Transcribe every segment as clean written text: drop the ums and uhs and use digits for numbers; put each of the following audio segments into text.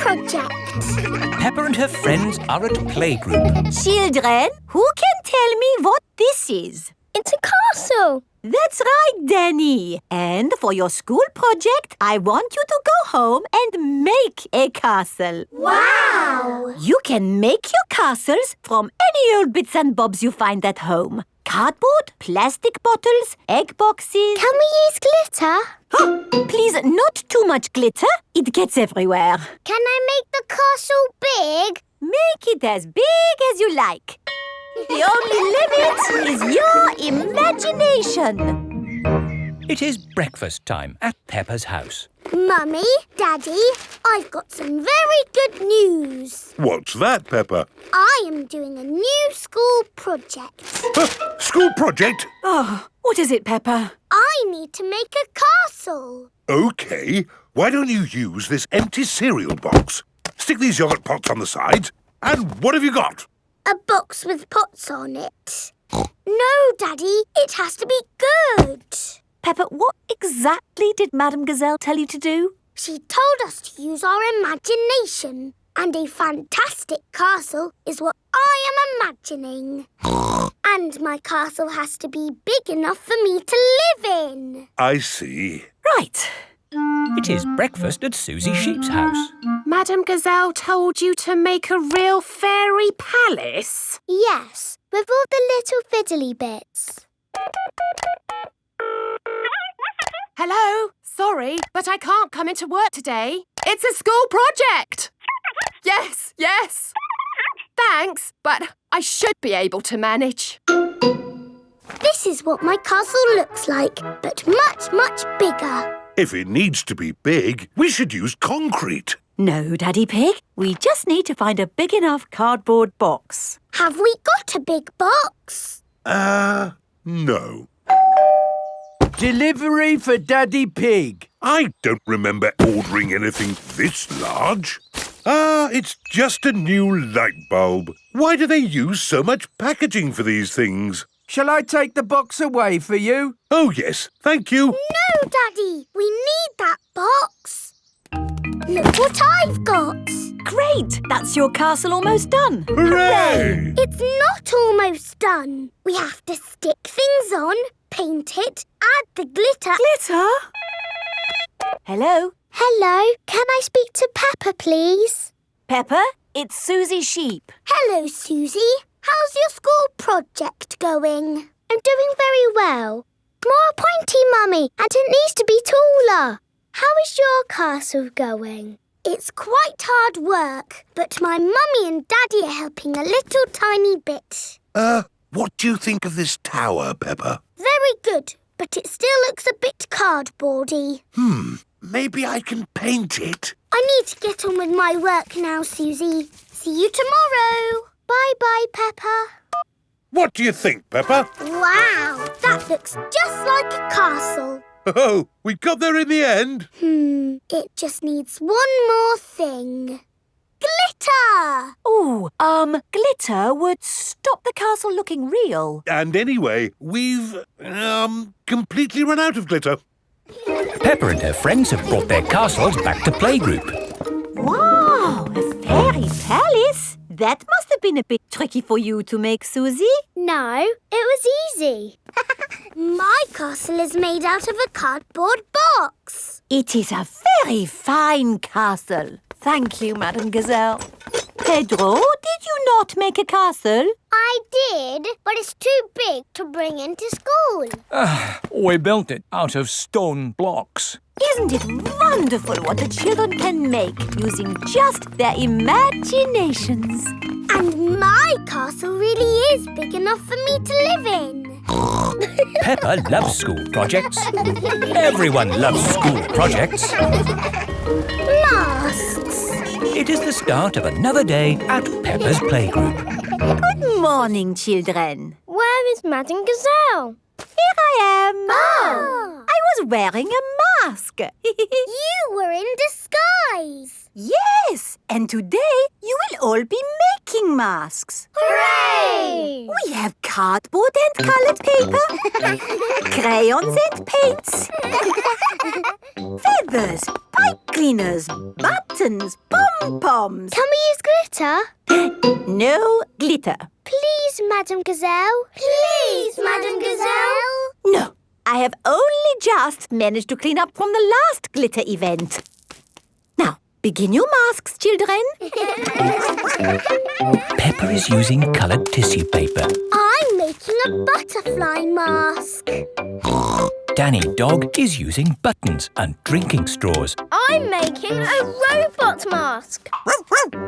project. Peppa and her friends are at playgroup. Children, who can tell me what this is? It's a castle. That's right, Danny. And for your school project, I want you to go home and make a castle. Wow! You can make your castles from any old bits and bobs you find at home. Cardboard, plastic bottles, egg boxes. Can we use glitter? Oh, please, not too much glitter. It gets everywhere. Can I make the castle big? Make it as big as you like. The only limit is your imagination. It is breakfast time at Peppa's house. Mummy, Daddy, I've got some very good news. What's that, Peppa? I am doing a new school project. School project? Oh, what is it, Peppa? I need to make a castle. OK. Why don't you use this empty cereal box? Stick these yogurt pots on the sides. And what have you got? A box with pots on it. No, Daddy, it has to be good. Peppa, what exactly did Madame Gazelle tell you to do? She told us to use our imagination. And a fantastic castle is what I am imagining. And my castle has to be big enough for me to live in. I see. Right. It is breakfast at Susie Sheep's house. Madame Gazelle told you to make a real fairy palace? Yes, with all the little fiddly bits. Hello? Sorry, but I can't come into work today. It's a school project. Yes. Thanks, but I should be able to manage. This is what my castle looks like, but much, much bigger. If it needs to be big, we should use concrete. No, Daddy Pig. We just need to find a big enough cardboard box. Have we got a big box? No. Delivery for Daddy Pig. I don't remember ordering anything this large. It's just a new light bulb. Why do they use so much packaging for these things? Shall I take the box away for you? Oh, yes, thank you. No, Daddy, we need that box. Look what I've got. Great! That's your castle almost done. Hooray! It's not almost done. We have to stick things on, paint it, add the glitter. Glitter? Hello? Hello, can I speak to Peppa, please? Peppa, it's Susie Sheep. Hello, Susie. How's your school project going? I'm doing very well. More pointy, Mummy, and it needs to be taller. How is your castle going? It's quite hard work, but my Mummy and Daddy are helping a little tiny bit. What do you think of this tower, Peppa? Very good, but it still looks a bit cardboardy. Maybe I can paint it. I need to get on with my work now, Susie. See you tomorrow. Bye-bye, Peppa. What do you think, Peppa? Wow, that looks just like a castle. Oh, we got there in the end. It just needs one more thing. Glitter! Oh, glitter would stop the castle looking real. And anyway, we've, completely run out of glitter. Peppa and her friends have brought their castles back to playgroup. Wow, a fairy palace? That must have been a bit tricky for you to make, Susie. No, it was easy. My castle is made out of a cardboard box. It is a very fine castle. Thank you, Madame Gazelle. Pedro, did you not make a castle? I did, but it's too big to bring into school. We built it out of stone blocks. Isn't it wonderful what the children can make using just their imaginations? And my castle really is big enough for me to live in. Peppa loves school projects. Everyone loves school projects. Masks. It is the start of another day at Peppa's playgroup. Good morning, children. Where is Madame Gazelle? Here I am. Oh. I was wearing a mask. You were in disguise. Yes, and today you will all be making masks. Hooray! We have cardboard and coloured paper, crayons and paints, feathers, pipe cleaners, buttons, pom-poms. Can we use glitter? No glitter. Please, Madame Gazelle. Please, Madame Gazelle. No, I have only just managed to clean up from the last glitter event. Now, begin your masks, children. Peppa is using coloured tissue paper. I'm making a butterfly mask. Danny Dog is using buttons and drinking straws. I'm making a robot mask.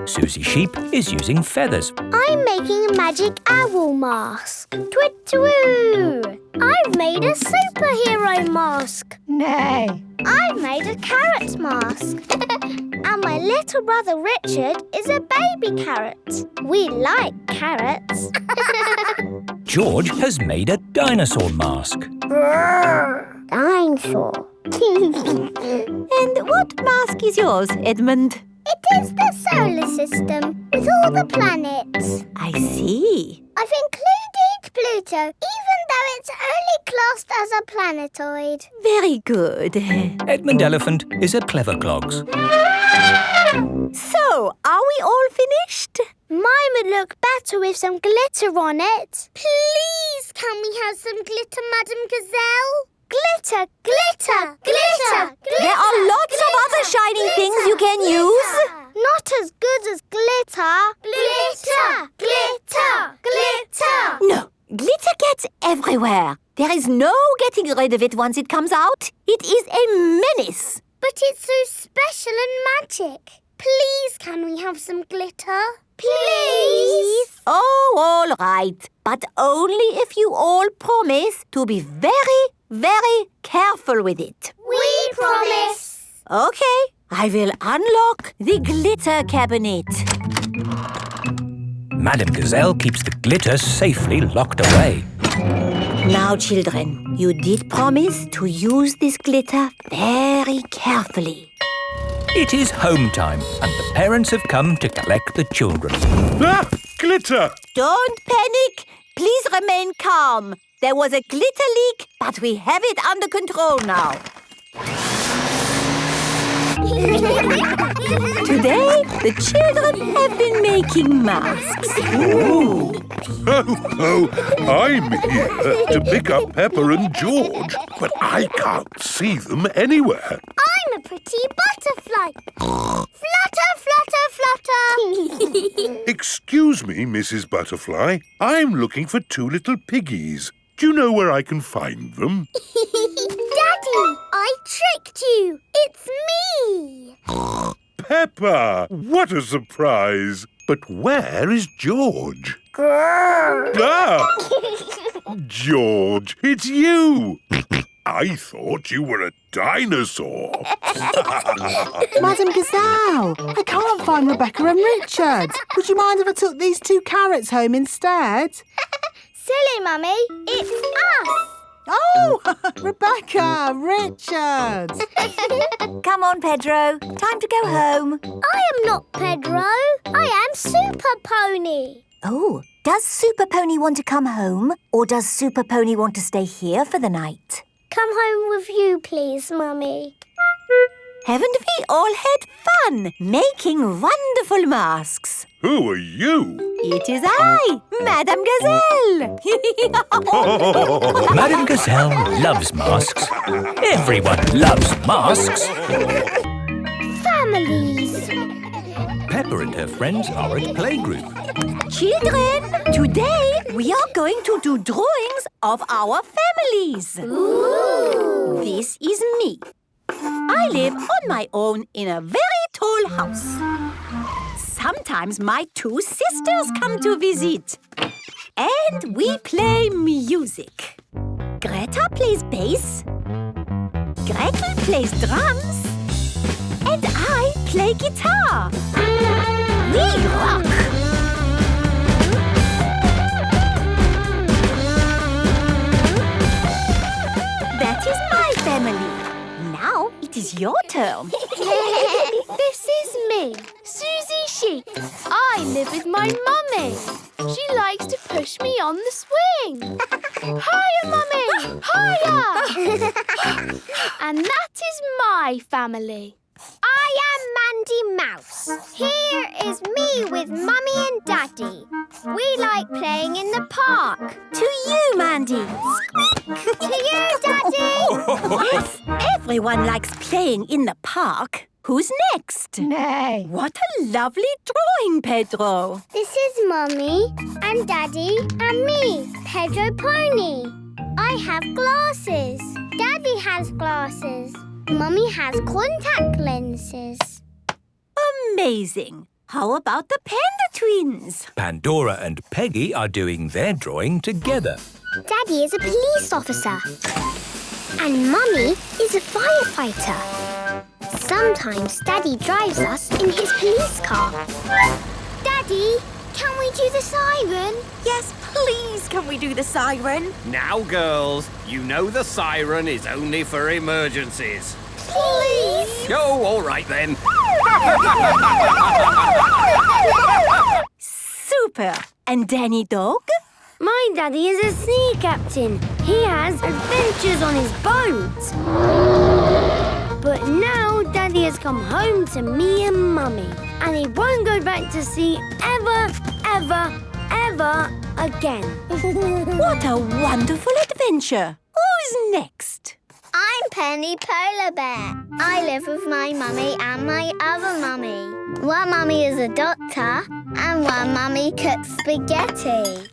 Susie Sheep is using feathers. I'm making a magic owl mask. Twit-twoo! I've made a superhero mask. Nay. I've made a carrot mask. And my little brother Richard is a baby carrot. We like carrots. George has made a dinosaur mask. Dinosaur. And what mask is yours, Edmund? It is the solar system with all the planets. I see. I've included Pluto, even though it's only classed as a planetoid. Very good. Edmund Elephant is a clever clogs. So, are we all finished? Mine would look better with some glitter on it. Please, can we have some glitter, Madame Gazelle? Glitter, glitter, glitter, glitter. There are lots of other shiny things you can use. Not as good as glitter. Glitter, glitter, glitter. No, glitter gets everywhere. There is no getting rid of it once it comes out. It is a menace. But it's so special and magic. Please, can we have some glitter? Please. Oh, all right. But only if you all promise to be very, very careful with it. We promise. Okay, I will unlock the glitter cabinet. Madame Gazelle keeps the glitter safely locked away. Now, children, you did promise to use this glitter very carefully. It is home time and the parents have come to collect the children. Ah! Glitter! Don't panic. Please remain calm. There was a glitter leak, but we have it under control now. Today, the children have been making masks. Ooh. Oh, I'm here to pick up Peppa and George, but I can't see them anywhere. I'm a pretty butterfly. Flutter, flutter, flutter. Excuse me, Mrs. Butterfly. I'm looking for two little piggies. Do you know where I can find them? Daddy, I tricked you. It's me. Peppa! What a surprise! But where is George? Ah! George, it's you! I thought you were a dinosaur. Madame Gazelle, I can't find Rebecca and Richard. Would you mind if I took these two carrots home instead? Silly, Mummy. It's us. Oh, Rebecca, Richard. Come on, Pedro. Time to go home. I am not Pedro. I am Super Pony. Oh, does Super Pony want to come home? Or does Super Pony want to stay here for the night? Come home with you, please, Mummy. Haven't we all had fun making wonderful masks? Who are you? It is I, Madame Gazelle. Madame Gazelle loves masks. Everyone loves masks. Families. Peppa and her friends are at playgroup. Children, today we are going to do drawings of our families. Ooh. This is me. I live on my own in a very tall house. Sometimes my two sisters come to visit. And we play music. Greta plays bass. Gretel plays drums. And I play guitar. We rock! That is my family. Now it is your turn. This is me, Susie Sheep. I live with my mummy. She likes to push me on the swing. Hiya, Mummy! Hiya! And that is my family. I am Mandy Mouse. Here is me with Mummy and Daddy. We like playing in the park. To you, Mandy. To you, Daddy. Yes, everyone likes playing in the park. Who's next? Nay. What a lovely drawing, Pedro. This is Mummy and Daddy and me, Pedro Pony. I have glasses. Daddy has glasses. Mummy has contact lenses. Amazing. How about the Panda Twins? Pandora and Peggy are doing their drawing together. Daddy is a police officer. And Mummy is a firefighter. Sometimes Daddy drives us in his police car. Daddy, can we do the siren? Yes, please can we do the siren? Now, girls, you know the siren is only for emergencies. Please. Oh, all right then. Super. And Danny Dog? My daddy is a sea captain. He has adventures on his boat. But now Daddy has come home to me and Mummy. And he won't go back to sea ever again. What a wonderful adventure. Who's next? I'm Penny Polar Bear. I live with my mummy and my other mummy. One mummy is a doctor and one mummy cooks spaghetti.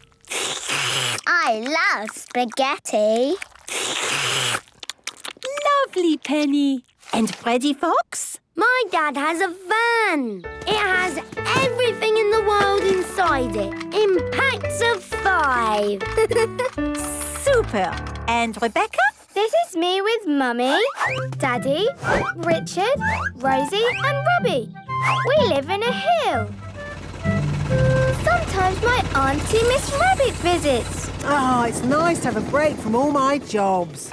I love spaghetti. Lovely, Penny. And Freddy Fox? My dad has a van. It has everything in the world inside it, in packs of 5. Super. And Rebecca? This is me with Mummy, Daddy, Richard, Rosie and Robbie. We live in a hill. Sometimes my Auntie Miss Rabbit visits. Oh, it's nice to have a break from all my jobs.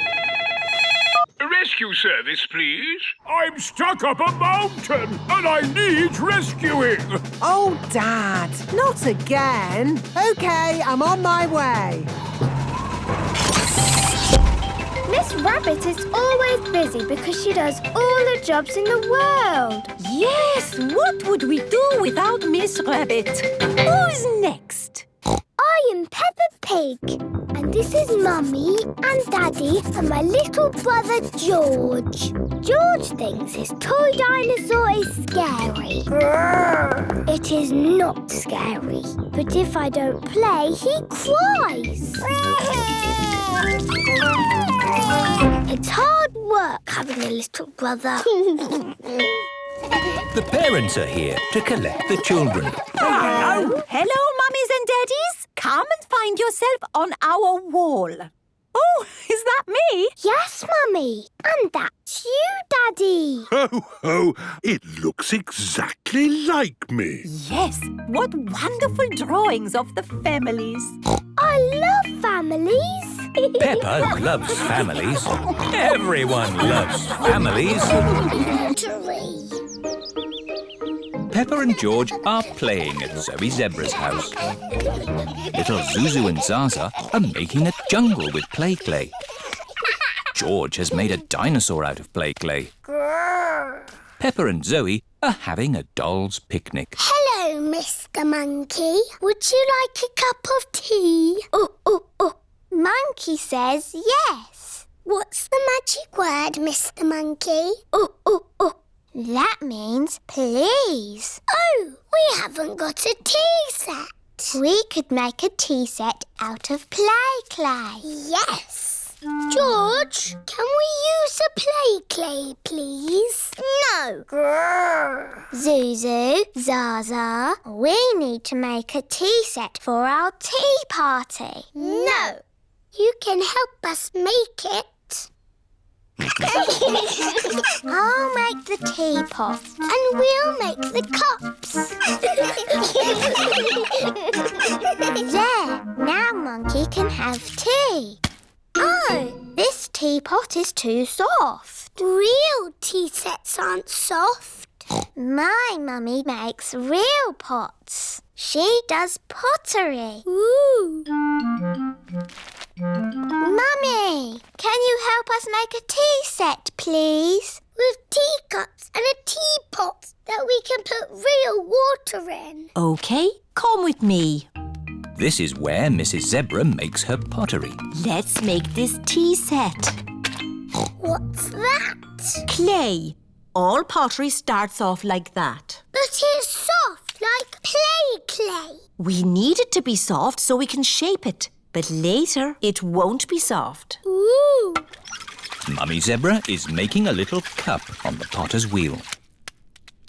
Rescue service, please. I'm stuck up a mountain and I need rescuing. Oh, Dad, not again. OK, I'm on my way. Miss Rabbit is always busy because she does all the jobs in the world. Yes, what would we do without Miss Rabbit? Who's next? I am Peppa Pig, and this is Mummy and Daddy and my little brother George. George thinks his toy dinosaur is scary. It is not scary, but if I don't play, he cries. It's hard work having a little brother. The parents are here to collect the children. Hello, mummies and daddies. Come and find yourself on our wall. Oh, is that me? Yes, Mummy. And that's you, Daddy. Ho, ho! It looks exactly like me. Yes, what wonderful drawings of the families. I love families. Peppa loves families. Everyone loves families. Peppa and George are playing at Zoe Zebra's house. Little Zuzu and Zaza are making a jungle with play clay. George has made a dinosaur out of play clay. Peppa and Zoe are having a doll's picnic. Hello, Mr. Monkey. Would you like a cup of tea? Oh. Monkey says yes. What's the magic word, Mr. Monkey? Oh. That means please. Oh, we haven't got a tea set. We could make a tea set out of play clay. Yes. George, can we use a play clay, please? No. Zuzu, Zaza, we need to make a tea set for our tea party. No. You can help us make it. I'll make the teapot and we'll make the cups. There, now Monkey can have tea. Oh, this teapot is too soft. Real tea sets aren't soft. My mummy makes real pots. She does pottery. Ooh. Mummy, can you help us make a tea set, please? With teacups and a teapot that we we can put real water in. OK, come with me. This is where Mrs. Zebra makes her pottery. Let's make this tea set. What's that? Clay. All pottery starts off like that. But it's soft, like clay. We need it to be soft so we can shape it. But later, it won't be soft. Ooh. Mummy Zebra is making a little cup on the potter's wheel.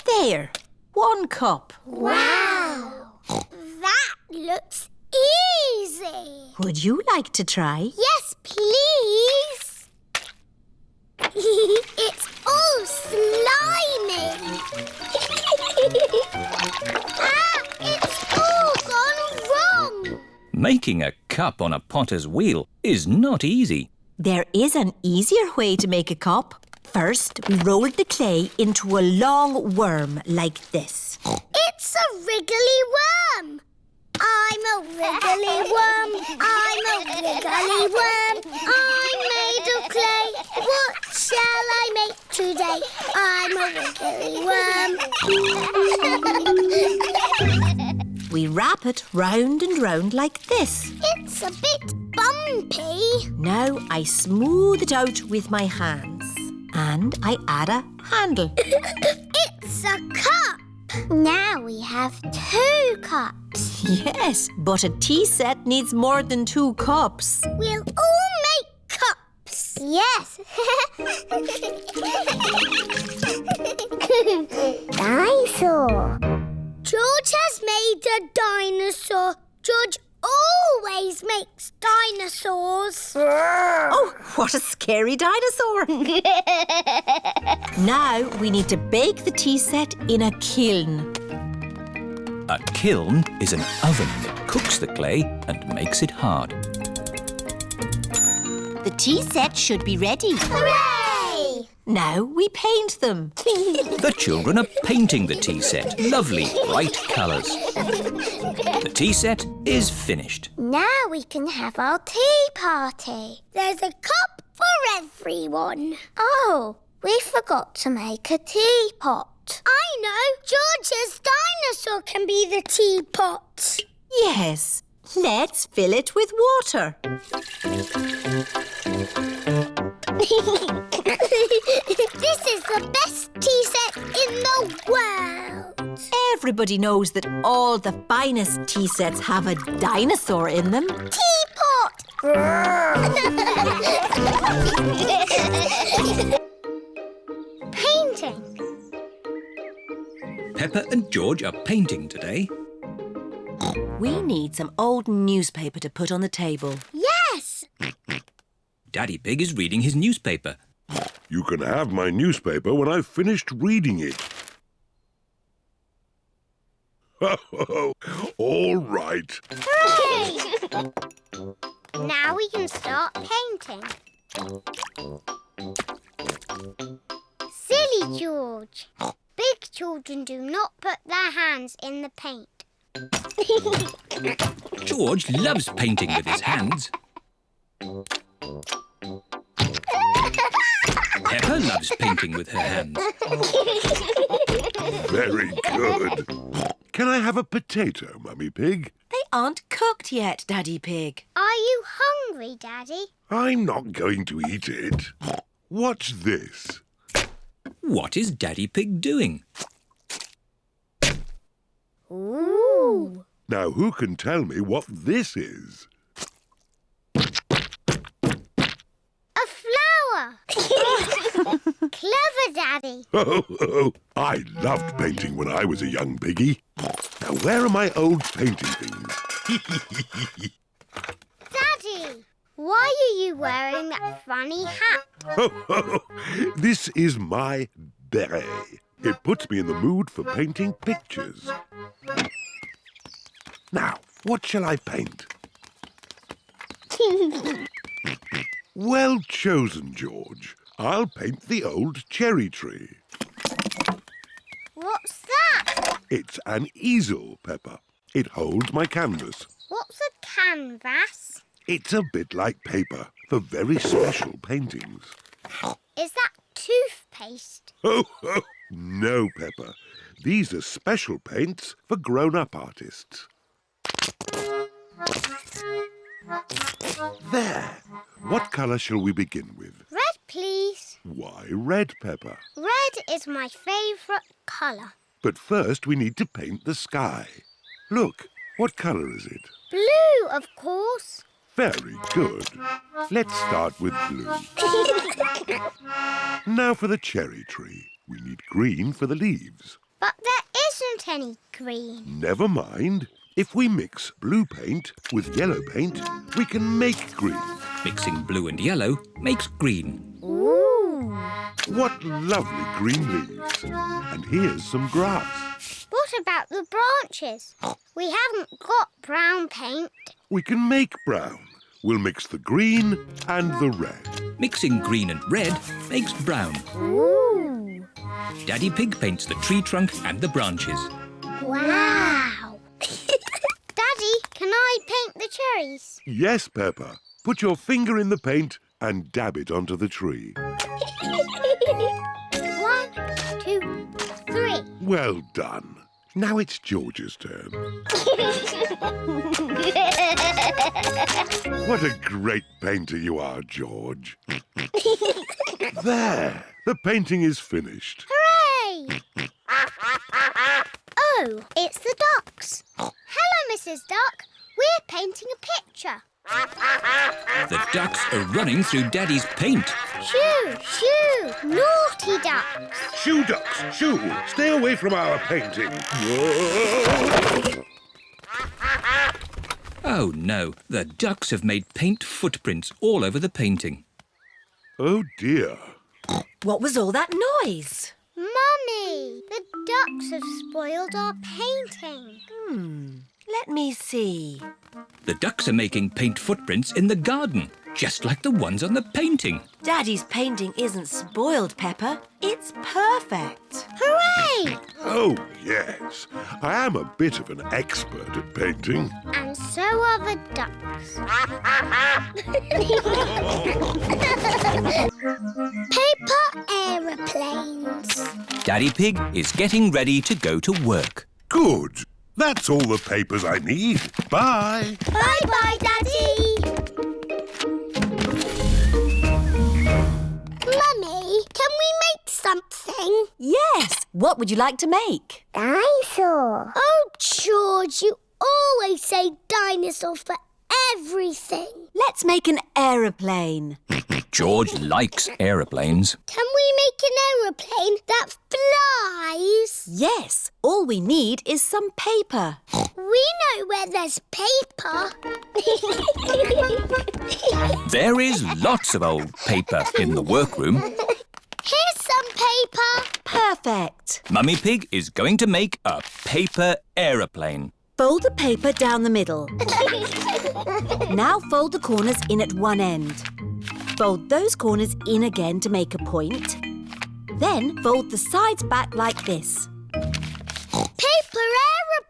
There, 1 cup. Wow. That looks easy. Would you like to try? Yes, please. It's all slimy. It's all gone wrong. Making a cup on a potter's wheel is not easy. There is an easier way to make a cup. First, we roll the clay into a long worm like this. It's a wriggly worm. I'm a wriggly worm. I'm a wriggly worm. I'm made of clay. What shall I make today? I'm a wriggly worm. We wrap it round and round like this. It's a bit bumpy. Now I smooth it out with my hands. And I add a handle. It's a cup. Now we have 2 cups. Yes, but a tea set needs more than 2 cups. We'll all make cups. Yes. Dinosaur. George has made a dinosaur. George always makes dinosaurs. Oh, what a scary dinosaur. Now we need to bake the tea set in a kiln. A kiln is an oven that cooks the clay and makes it hard. The tea set should be ready. Hooray! Now we paint them. The children are painting the tea set. Lovely, bright colours. The tea set is finished. Now we can have our tea party. There's a cup for everyone. Oh, we forgot to make a teapot. I know. George's dinosaur can be the teapot. Yes, let's fill it with water. This is the best tea set in the world. Everybody knows that all the finest tea sets have a dinosaur in them. Teapot! Painting. Peppa and George are painting today. We need some old newspaper to put on the table. Yes! Daddy Pig is reading his newspaper. You can have my newspaper when I've finished reading it. All right. Hooray! Now we can start painting. Silly George. Big children do not put their hands in the paint. George loves painting with his hands. Peppa loves painting with her hands. Very good. Can I have a potato, Mummy Pig? They aren't cooked yet, Daddy Pig. Are you hungry, Daddy? I'm not going to eat it. What's this? What is Daddy Pig doing? Ooh. Now, who can tell me what this is? A flower. Clever, Daddy. Oh, I loved painting when I was a young piggy. Now, where are my old painting things? Daddy, why are you wearing that funny hat? This is my beret. It puts me in the mood for painting pictures. Now, what shall I paint? Well chosen, George. I'll paint the old cherry tree. What's that? It's an easel, Peppa. It holds my canvas. What's a canvas? It's a bit like paper for very special paintings. Is that toothpaste? Oh, no, Peppa. These are special paints for grown-up artists. There. What colour shall we begin with? Red, please. Why red, Peppa? Red is my favourite colour. But first we need to paint the sky. Look, what colour is it? Blue, of course. Very good. Let's start with blue. Now for the cherry tree. We need green for the leaves. But there isn't any green. Never mind. If we mix blue paint with yellow paint, we can make green. Mixing blue and yellow makes green. Ooh. What lovely green leaves. And here's some grass. What about the branches? We haven't got brown paint. We can make brown. We'll mix the green and the red. Mixing green and red makes brown. Ooh. Daddy Pig paints the tree trunk and the branches. Wow. Daddy, can I paint the cherries? Yes, Peppa. Put your finger in the paint and dab it onto the tree. 1, 2, 3. Well done. Now it's George's turn. What a great painter you are, George. There. The painting is finished. Hooray! Oh, it's the ducks. Hello, Mrs. Duck. We're painting a picture. The ducks are running through Daddy's paint. Shoo, shoo, naughty ducks. Shoo, ducks, shoo. Stay away from our painting. Whoa. Oh no, the ducks have made paint footprints all over the painting. Oh, dear. What was all that noise? Mummy, the ducks have spoiled our painting. Let me see. The ducks are making paint footprints in the garden, just like the ones on the painting. Daddy's painting isn't spoiled, Peppa. It's perfect. Hooray! Oh, yes. I am a bit of an expert at painting. And so are the ducks. Paper aeroplanes. Daddy Pig is getting ready to go to work. Good. That's all the papers I need. Bye. Bye-bye, Daddy. Mummy, can we make something? Yes. What would you like to make? Dinosaur. Oh, George, you always say dinosaur for everything. Let's make an aeroplane. George likes aeroplanes. Can we make an aeroplane that flies? Yes. All we need is some paper. We know where there's paper. There is lots of old paper in the workroom. Here's some paper. Perfect. Mummy Pig is going to make a paper aeroplane. Fold the paper down the middle. Now fold the corners in at one end. Fold those corners in again to make a point. Then fold the sides back like this. Paper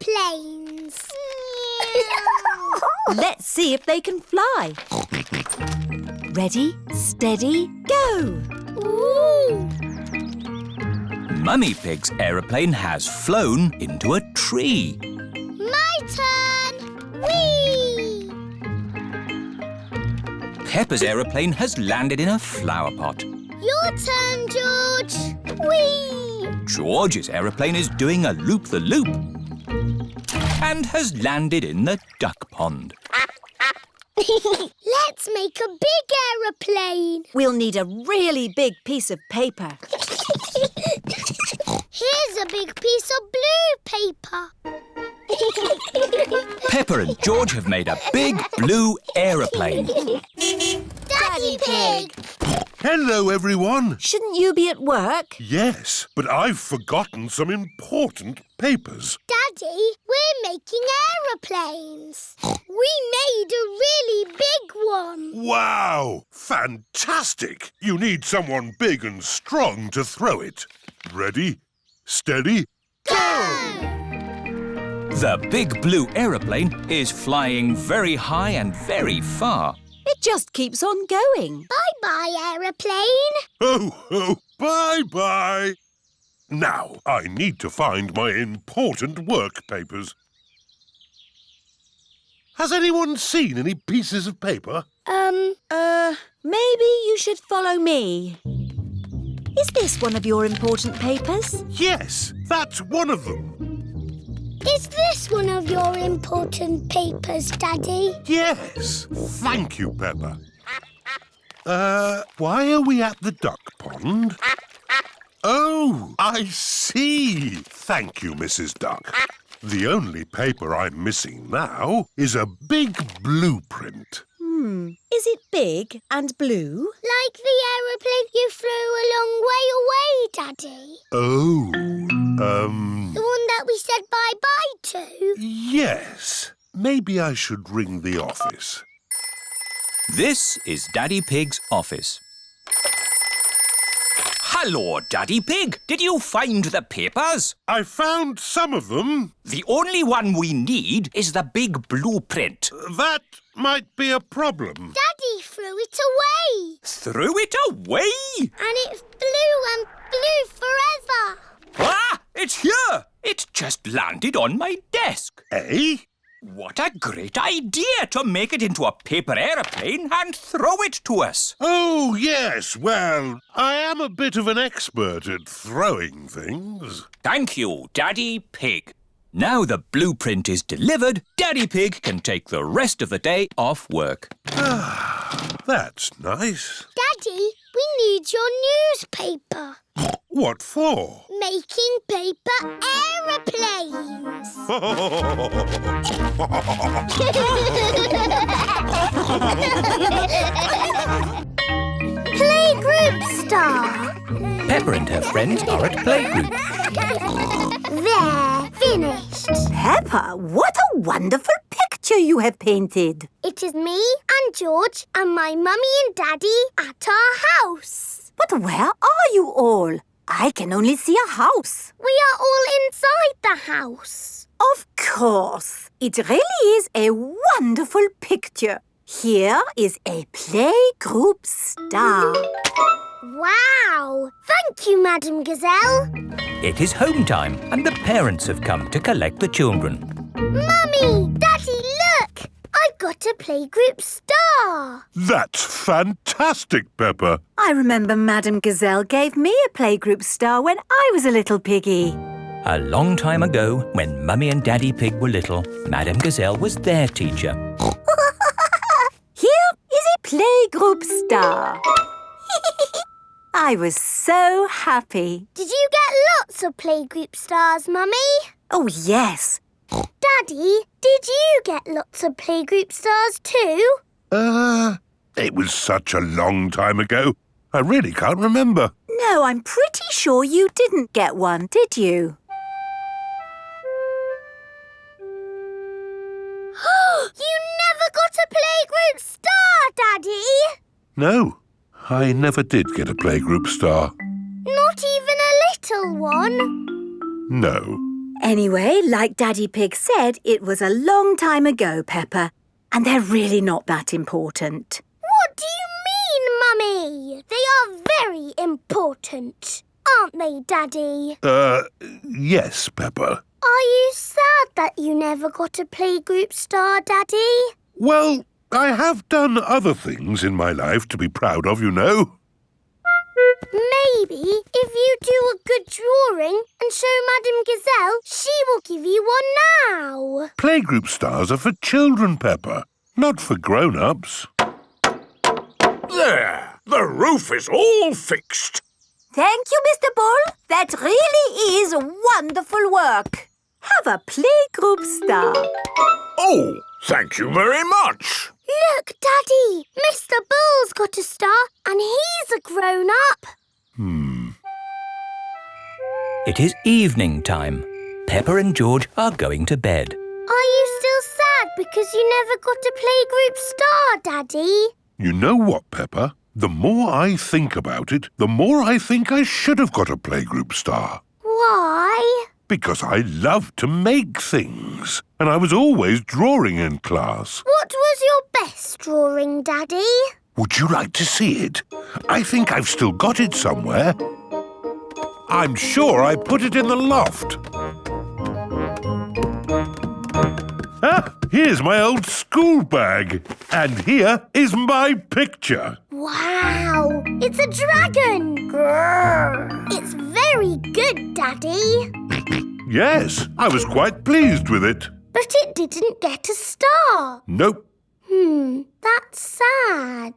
aeroplanes. Let's see if they can fly. Ready, steady, go! Ooh. Mummy Pig's aeroplane has flown into a tree. My turn. Whee! Peppa's aeroplane has landed in a flower pot. Your turn, George. Whee! George's aeroplane is doing a loop-the-loop and has landed in the duck pond. Let's make a big aeroplane. We'll need a really big piece of paper. Here's a big piece of blue paper. Peppa and George have made a big blue aeroplane. Daddy Pig. Hello, everyone. Shouldn't you be at work? Yes, but I've forgotten some important papers. Daddy, we're making aeroplanes. We made a really big one. Wow! Fantastic! You need someone big and strong to throw it. Ready, steady, go! The big blue aeroplane is flying very high and very far. It just keeps on going. Bye-bye, aeroplane. Ho, ho, bye-bye. Now, I need to find my important work papers. Has anyone seen any pieces of paper? Maybe you should follow me. Is this one of your important papers? Yes, that's one of them. Is this one of your important papers, Daddy? Yes. Thank you, Peppa. Why are we at the duck pond? Oh, I see. Thank you, Mrs. Duck. The only paper I'm missing now is a big blueprint. Is it big and blue? Like the aeroplane you flew a long way away, Daddy. Oh, The one that we said bye-bye to. yes. Maybe I should ring the office. This is Daddy Pig's office. Hello, Daddy Pig. Did you find the papers? I found some of them. The only one we need is the big blueprint. That might be a problem. Daddy threw it away. Threw it away? And it flew and flew forever. Ah! It's here! It just landed on my desk. Eh? What a great idea to make it into a paper aeroplane and throw it to us. Oh, yes. Well, I am a bit of an expert at throwing things. Thank you, Daddy Pig. Now the blueprint is delivered, Daddy Pig can take the rest of the day off work. That's nice. Daddy, we need your newspaper. What for? Making paper aeroplanes. Playgroup star. Peppa and her friends are at playgroup. There, finished. Peppa, what a wonderful picture you have painted. It is me and George and my mummy and daddy at our house. But where are you all? I can only see a house. We are all inside the house. Of course. It really is a wonderful picture. Here is a playgroup star. Wow! Thank you, Madam Gazelle. It is home time and the parents have come to collect the children. Mummy! Daddy, look! I've got a playgroup star. That's fantastic, Peppa. I remember Madam Gazelle gave me a playgroup star when I was a little piggy. A long time ago, when Mummy and Daddy Pig were little, Madam Gazelle was their teacher. Here is a playgroup star. I was so happy. Did you get lots of playgroup stars, Mummy? Oh, yes. Daddy, did you get lots of playgroup stars too? It was such a long time ago. I really can't remember. No, I'm pretty sure you didn't get one, did you? You never got a playgroup star, Daddy! No, I never did get a playgroup star. Not even a little one? No. Anyway, like Daddy Pig said, it was a long time ago, Peppa, and they're really not that important. What do you mean, Mummy? They are very important, aren't they, Daddy? Yes, Peppa. Are you sad that you never got a playgroup star, Daddy? Well, I have done other things in my life to be proud of, you know. Maybe if you do a good drawing and show Madame Gazelle, she will give you one now. Playgroup stars are for children, Peppa, not for grown-ups. There! The roof is all fixed. Thank you, Mr. Bull. That really is wonderful work. Have a playgroup star. Oh, thank you very much. Look, Daddy, Mr. Bull's got a star and he's a grown-up. It is evening time. Peppa and George are going to bed. Are you still sad because you never got a playgroup star, Daddy? You know what, Peppa? The more I think about it, the more I think I should have got a playgroup star. Why? Because I love to make things, and I was always drawing in class. What was your best drawing, Daddy? Would you like to see it? I think I've still got it somewhere. I'm sure I put it in the loft. Ah, here's my old school bag. And here is my picture. Wow! It's a dragon! Grrr. It's very good, Daddy. Yes, I was quite pleased with it. But it didn't get a star. Nope. That's sad.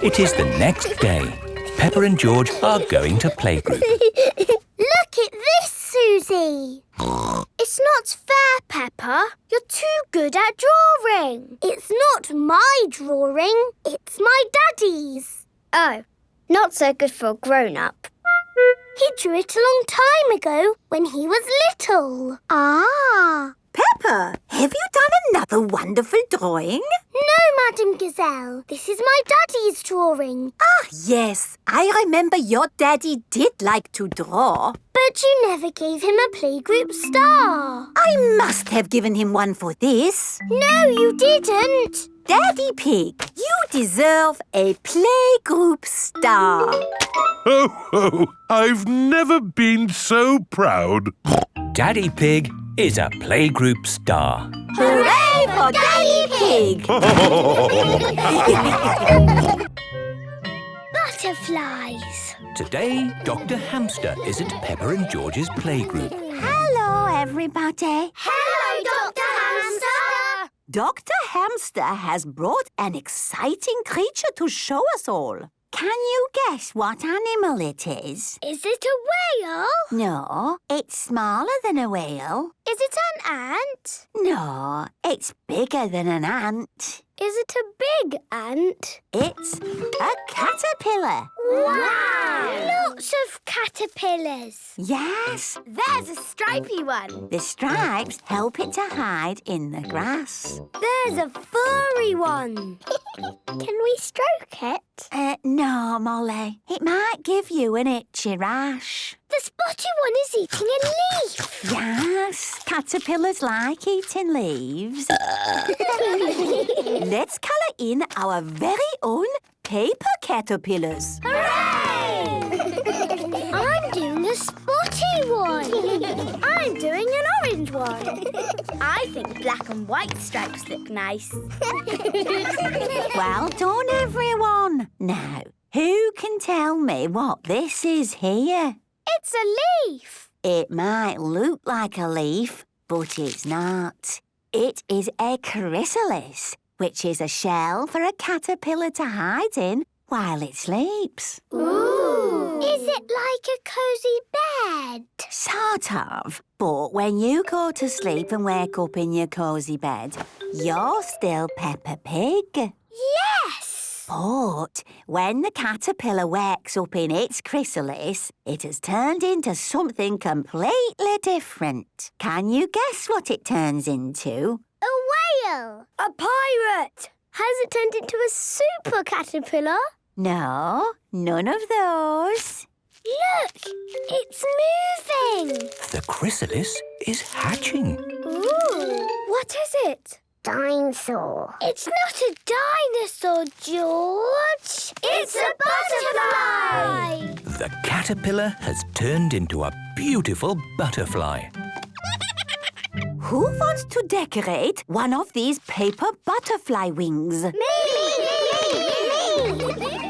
It is the next day. Peppa and George are going to playgroup. Look at this, Susie. It's not fair, Peppa. You're too good at drawing. It's not my drawing. It's my Daddy's. Oh, not so good for a grown-up. He drew it a long time ago when he was little. Ah. Peppa, have you done another wonderful drawing? No, Madam Gazelle. This is my Daddy's drawing. Ah, yes. I remember your daddy did like to draw. But you never gave him a playgroup star. I must have given him one for this. No, you didn't. Daddy Pig, you deserve a playgroup star. Oh, I've never been so proud. Daddy Pig is a playgroup star. Hooray for Daddy Pig! Butterflies. Today, Dr. Hamster is at Peppa and George's playgroup. Hello, everybody. Hello, Dr. Hamster. Dr. Hamster has brought an exciting creature to show us all. Can you guess what animal it is? Is it a whale? No, it's smaller than a whale. Is it an ant? No, it's bigger than an ant. Is it a big ant? It's a caterpillar. Wow! Lots of caterpillars. Yes, There's a stripy one. the stripes help it to hide in the grass. There's a furry one. Can we stroke it? No, Molly. It might give you an itchy rash. The spotty one is eating a leaf. Yes, caterpillars like eating leaves. Let's colour in our very own paper caterpillars. Hooray! I'm doing a spotty one. I'm doing an orange one. I think black and white stripes look nice. Well done, everyone. Now, who can tell me what this is here? It's a leaf. It might look like a leaf, but it's not. It is a chrysalis, which is a shell for a caterpillar to hide in while it sleeps. Ooh. Is it like a cosy bed? Sort of. But when you go to sleep and wake up in your cosy bed, you're still Peppa Pig. Yes. But when the caterpillar wakes up in its chrysalis, it has turned into something completely different. Can you guess what it turns into? A whale. A pirate. Has it turned into a super caterpillar? No, none of those. Look, it's moving. The chrysalis is hatching. Ooh, what is it? Dinosaur. It's not a dinosaur, George. It's a butterfly. The caterpillar has turned into a beautiful butterfly. Who wants to decorate one of these paper butterfly wings? Me.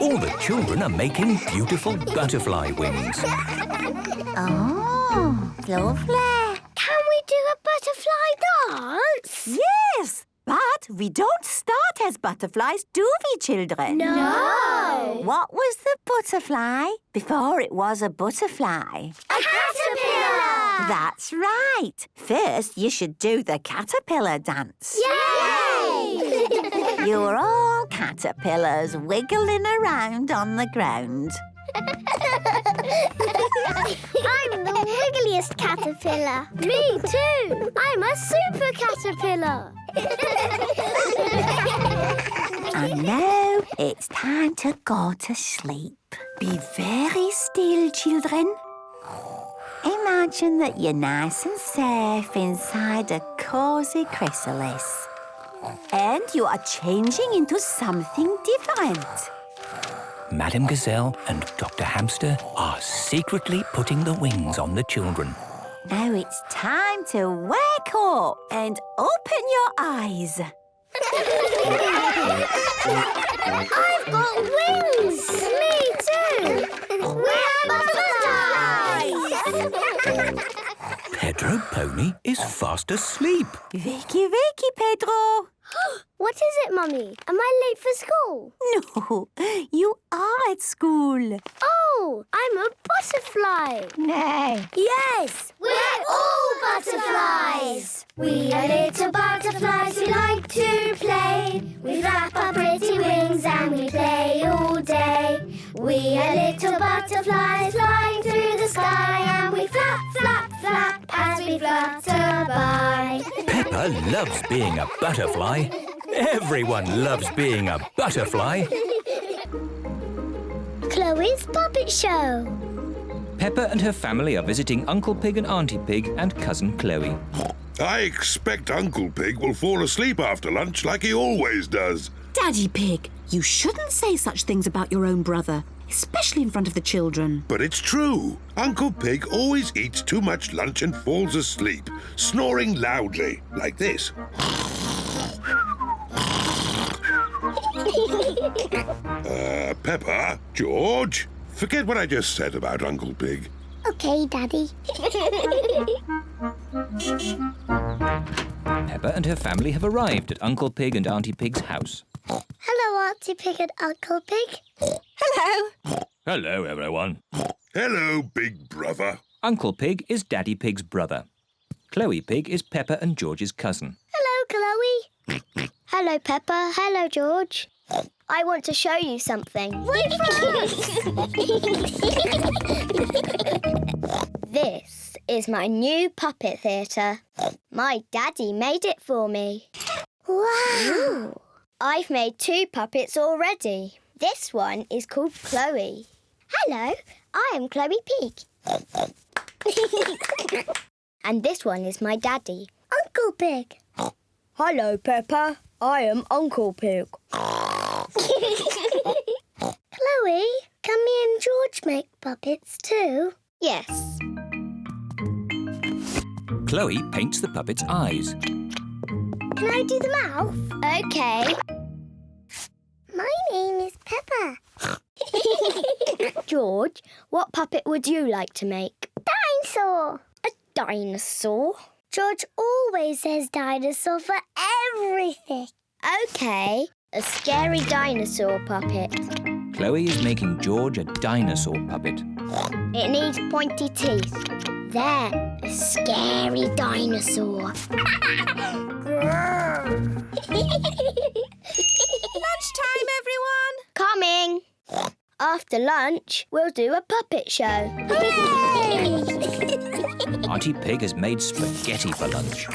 All the children are making beautiful butterfly wings. Oh, lovely. Can we do a butterfly dance? Yes, but we don't start as butterflies, do we, children? No. What was the butterfly before it was a butterfly? A caterpillar. That's right. First, you should do the caterpillar dance. Yay! You're all caterpillars wiggling around on the ground. I'm the wiggliest caterpillar. Me too. I'm a super caterpillar. And now it's time to go to sleep. Be very still, children. Imagine that you're nice and safe inside a cosy chrysalis. And you are changing into something different. Madame Gazelle and Dr. Hamster are secretly putting the wings on the children. Now it's time to wake up and open your eyes. I've got wings! Me too! We're butterflies! Pedro Pony is fast asleep. Wakey, wakey, Pedro. What is it, Mummy? Am I late for school? No, you are at school. Oh, I'm a butterfly. No. Yes, we're all butterflies. We are little butterflies who like to play. We flap our pretty wings and we play all day. We are little butterflies flying through the sky, and we flap, flap, flap as we flutter by. Peppa loves being a butterfly. Everyone loves being a butterfly. Chloe's Puppet Show. Peppa and her family are visiting Uncle Pig and Auntie Pig and Cousin Chloe. I expect Uncle Pig will fall asleep after lunch like he always does. Daddy Pig, you shouldn't say such things about your own brother, especially in front of the children. But it's true. Uncle Pig always eats too much lunch and falls asleep, snoring loudly, like this. Peppa, George, forget what I just said about Uncle Pig. Okay, Daddy. Peppa and her family have arrived at Uncle Pig and Auntie Pig's house. Hello, Auntie Pig and Uncle Pig. Hello. Hello, everyone. Hello, big brother. Uncle Pig is Daddy Pig's brother. Chloe Pig is Peppa and George's cousin. Hello, Chloe. Hello, Peppa. Hello, George. I want to show you something. This is my new puppet theatre. My daddy made it for me. Wow! I've made 2 puppets already. This one is called Chloe. Hello, I am Chloe Pig. And this one is my daddy, Uncle Pig. Hello, Peppa. I am Uncle Pig. Chloe, can me and George make puppets too? Yes. Chloe paints the puppet's eyes. Can I do the mouth? OK. My name is Peppa. George, what puppet would you like to make? Dinosaur. A dinosaur? George always says dinosaur for everything. OK, a scary dinosaur puppet. Chloe is making George a dinosaur puppet. It needs pointy teeth. There, a scary dinosaur. Lunchtime, everyone. Coming. After lunch, we'll do a puppet show. Hooray! Auntie Pig has made spaghetti for lunch.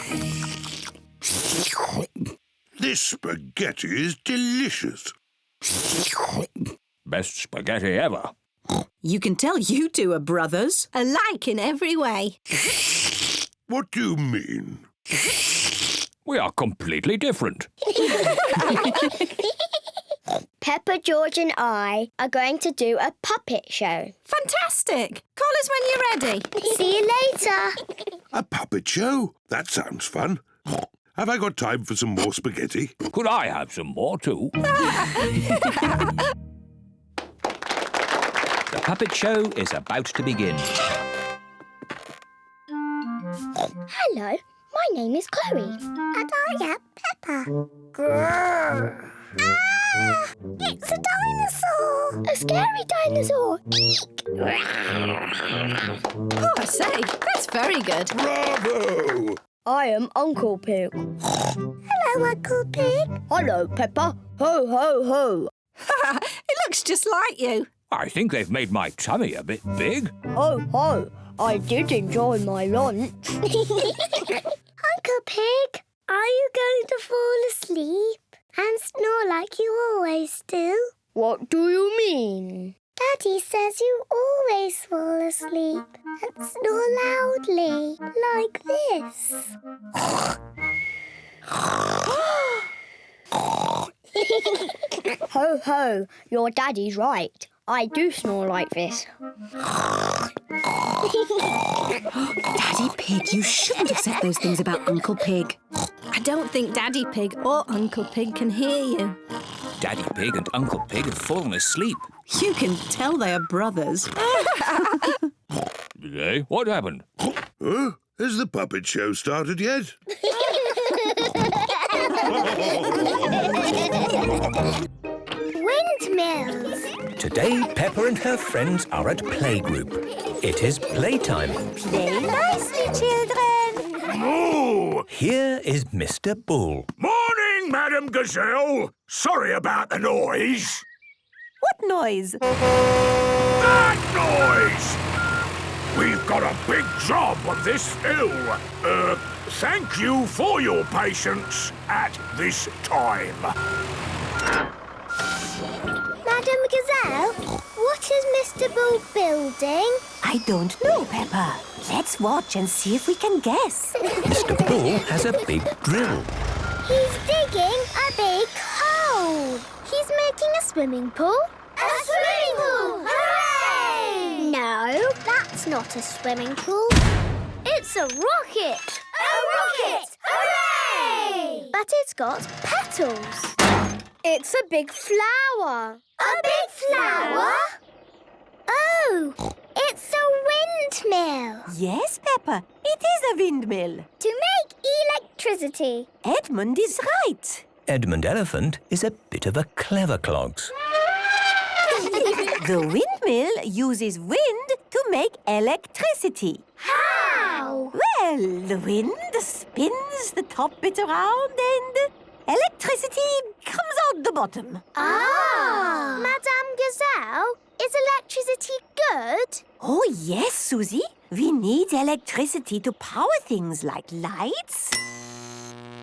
This spaghetti is delicious. Best spaghetti ever. You can tell you two are brothers. Alike in every way. What do you mean? We are completely different. Peppa, George and I are going to do a puppet show. Fantastic. Call us when you're ready. See you later. A puppet show? That sounds fun. Have I got time for some more spaghetti? Could I have some more too? The puppet show is about to begin. Hello, my name is Chloe. And I am Peppa. Grrr. Ah! It's a dinosaur! A scary dinosaur! Eek! Oh, I say, that's very good. Bravo! I am Uncle Pig. Hello, Uncle Pig. Hello, Peppa. Ho, ho, ho. It looks just like you. I think they've made my tummy a bit big. Ho, ho. I did enjoy my lunch. Uncle Pig, are you going to fall asleep and snore like you always do? What do you mean? Daddy says you always fall asleep and snore loudly, like this. Ho, ho, your daddy's right. I do snore like this. Daddy Pig, you shouldn't have said those things about Uncle Pig. I don't think Daddy Pig or Uncle Pig can hear you. Daddy Pig and Uncle Pig have fallen asleep. You can tell they are brothers. Today, what happened? Has the puppet show started yet? Windmills. Today, Peppa and her friends are at playgroup. It is playtime. Play nicely, children. Moo! Here is Mr. Bull. Morning, Madam Gazelle. Sorry about the noise. What noise? That noise! We've got a big job on this hill. Thank you for your patience at this time. Madam Gazelle, what is Mr. Bull building? I don't know, Peppa. Let's watch and see if we can guess. Mr. Bull has a big drill. He's digging a big hole. He's making a swimming pool. A swimming pool! Hooray! No, that's not a swimming pool. It's a rocket. A rocket! Hooray! But it's got petals. It's a big flower. A big flower? Oh, it's a windmill. Yes, Peppa, it is a windmill. To make electricity. Edmund is right. Edmund Elephant is a bit of a clever clogs. The windmill uses wind to make electricity. How? Well, the wind spins the top bit around and electricity comes out the bottom. Ah! Madame Gazelle, is electricity good? Oh, yes, Susie. We need electricity to power things like lights,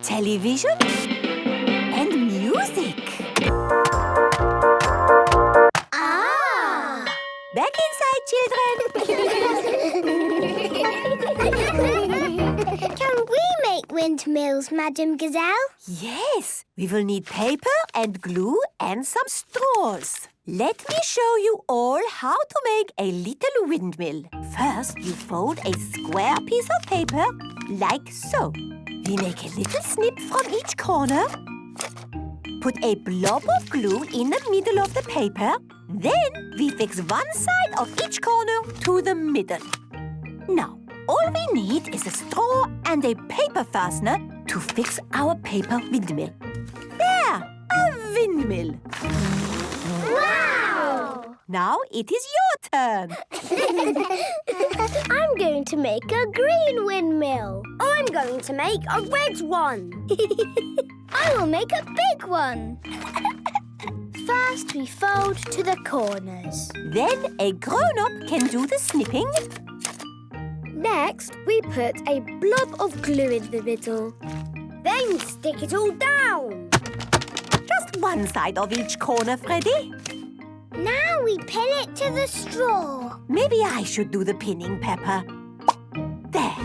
television, and music. Ah! Back inside, children. Can we make windmills, Madame Gazelle? Yes, we will need paper and glue and some straws. Let me show you all how to make a little windmill. First, you fold a square piece of paper, like so. We make a little snip from each corner. Put a blob of glue in the middle of the paper. Then we fix one side of each corner to the middle. Now, all we need is a straw and a paper fastener to fix our paper windmill. There, a windmill. Wow! Now it is your turn. I'm going to make a green windmill. I'm going to make a red one. I will make a big one. First, we fold to the corners. Then a grown-up can do the snipping. Next, we put a blob of glue in the middle. Then stick it all down. Just one side of each corner, Freddy. Now we pin it to the straw. Maybe I should do the pinning, Peppa. There.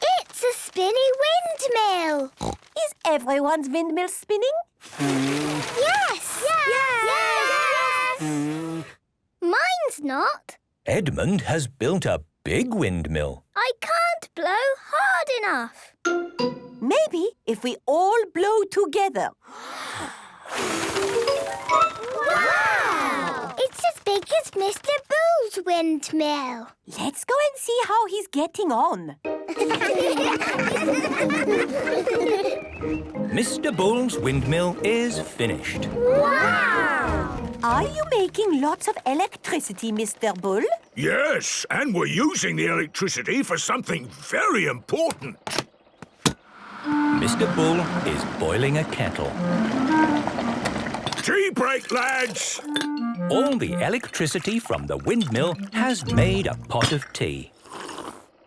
It's a spinny windmill. Is everyone's windmill spinning? Yes! Yes! Mine's not. Edmund has built a big windmill. I can't blow hard enough. Maybe if we all blow together. Wow! It's as big as Mr. Bull's windmill. Let's go and see how he's getting on. Mr. Bull's windmill is finished. Wow! Are you making lots of electricity, Mr. Bull? Yes, and we're using the electricity for something very important. Mr. Bull is boiling a kettle. Tea break, lads! All the electricity from the windmill has made a pot of tea.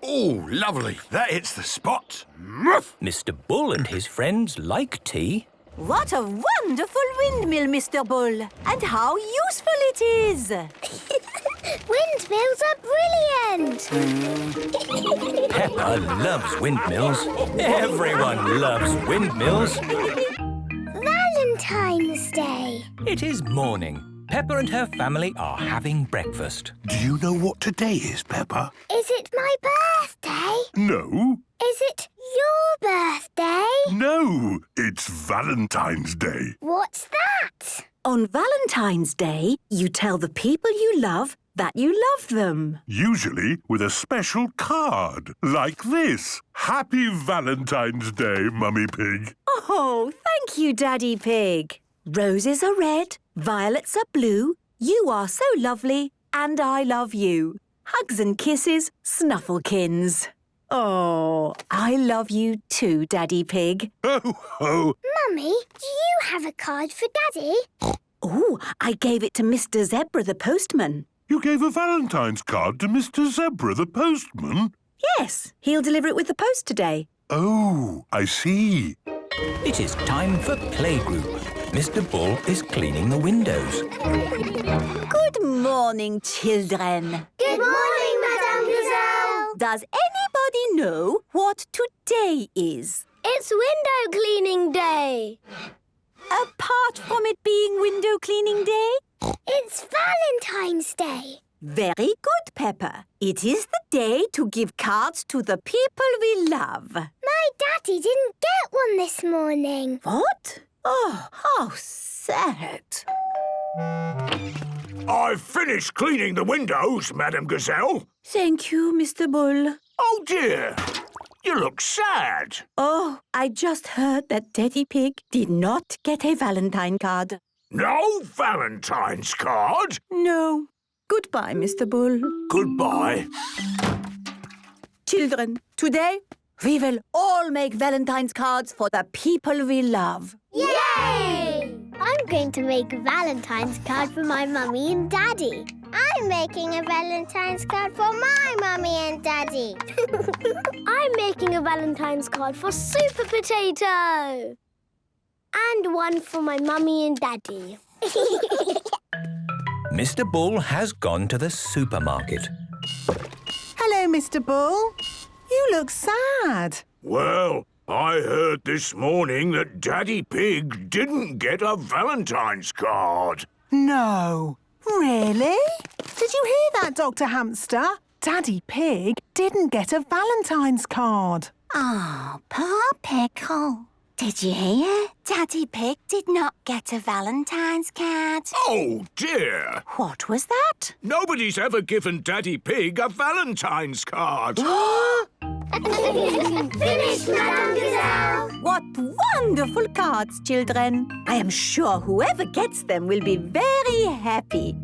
Oh, lovely. That hits the spot. Mr. Bull and his friends like tea. What a wonderful windmill, Mr. Bull. And how useful it is. Windmills are brilliant. Peppa loves windmills. Everyone loves windmills. Valentine's Day. It is morning. Peppa and her family are having breakfast. Do you know what today is, Peppa? Is it my birthday? No. Is it your birthday? No, it's Valentine's Day. What's that? On Valentine's Day, you tell the people you love that you love them. Usually with a special card, like this. Happy Valentine's Day, Mummy Pig. Oh, thank you, Daddy Pig. Roses are red, violets are blue. You are so lovely, and I love you. Hugs and kisses, Snufflekins. Oh, I love you too, Daddy Pig. Ho, ho. Mummy, do you have a card for Daddy? Oh, I gave it to Mr. Zebra the postman. You gave a Valentine's card to Mr. Zebra the postman? Yes, he'll deliver it with the post today. Oh, I see. It is time for playgroup. Mr. Bull is cleaning the windows. Good morning, children. Good morning, Madame Gazelle. Does anybody know what today is? It's window cleaning day. Apart from it being window cleaning day? It's Valentine's Day. Very good, Peppa. It is the day to give cards to the people we love. My daddy didn't get one this morning. What? Oh, how sad. I've finished cleaning the windows, Madame Gazelle. Thank you, Mr. Bull. Oh, dear. You look sad. Oh, I just heard that Daddy Pig did not get a Valentine card. No Valentine's card? No. Goodbye, Mr. Bull. Goodbye. Children, today we will all make Valentine's cards for the people we love. Yay! I'm going to make a Valentine's card for my mummy and daddy. I'm making a Valentine's card for my mummy and daddy. I'm making a Valentine's card for Super Potato. And one for my mummy and daddy. Mr. Bull has gone to the supermarket. Hello, Mr. Bull. You look sad. Well, I heard this morning that Daddy Pig didn't get a Valentine's card. No. Really? Did you hear that, Dr. Hamster? Daddy Pig didn't get a Valentine's card. Oh, poor Pickle. Did you hear? Daddy Pig did not get a Valentine's card. Oh, dear. What was that? Nobody's ever given Daddy Pig a Valentine's card. Finished, Madame Gazelle. What wonderful cards, children. I am sure whoever gets them will be very happy.